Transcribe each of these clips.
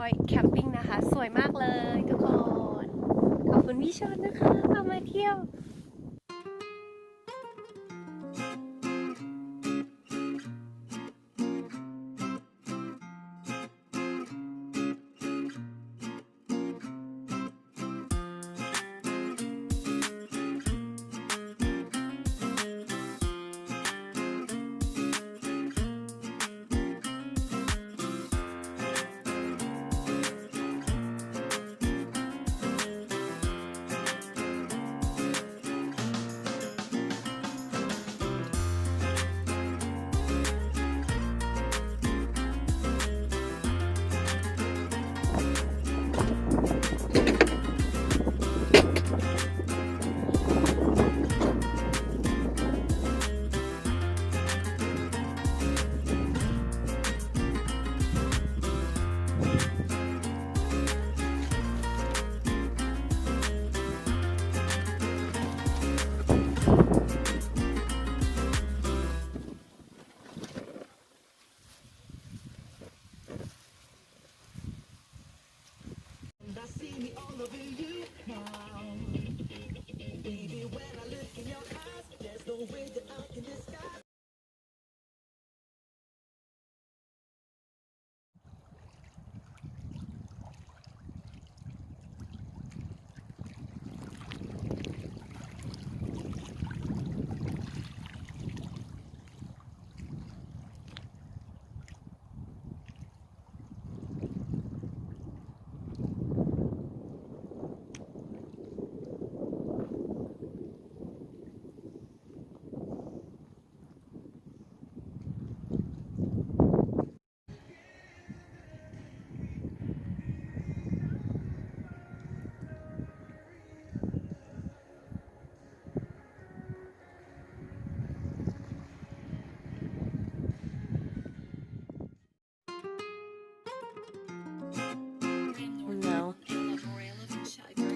point camping นะคะสวยมากเลยทุกคนขอบคุณพี่ชนนะคะพามาเที่ยว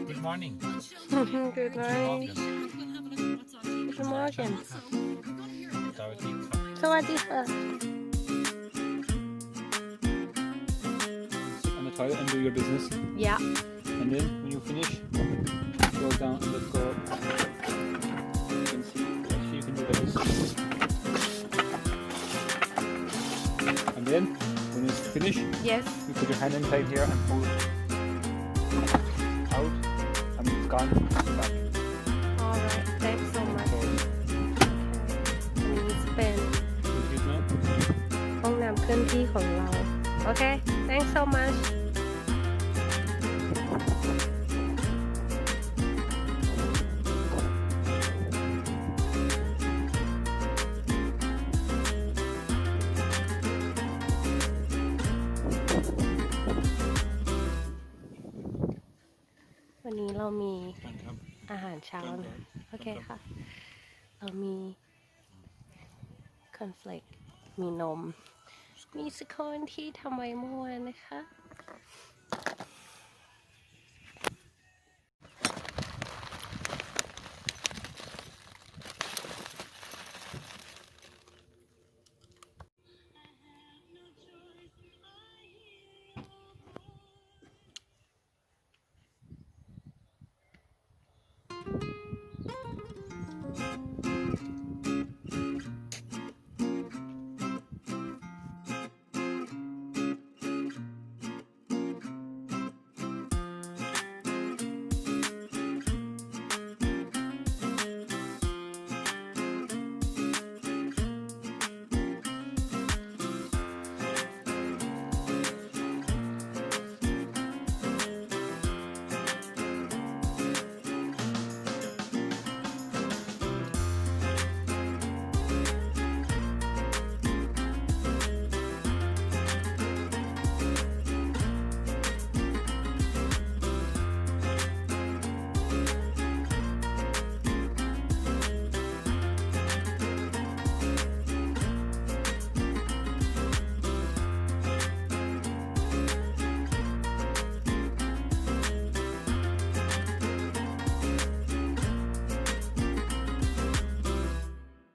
Good morning. Good morning Good morning สวัสดีค่ะ Sit on the toilet and do your business. Yeah And then when you finish, go down and let's go. You can see, actually you can do this. And then when it's finished, Yes you put your hand inside here and pull out. And it's gone. It's back. Alright thanks so much Okay. อันนี้จะเป็น You see it now? ห้องน้ำเคลื่อนที่ของเราโอเค thanks so much วันนี้เรามีอาหารเช้านะโอเคค่ะ เรามีคอนเฟลกมีนม มีสโคนที่ทำไว้เมื่อวานนะคะ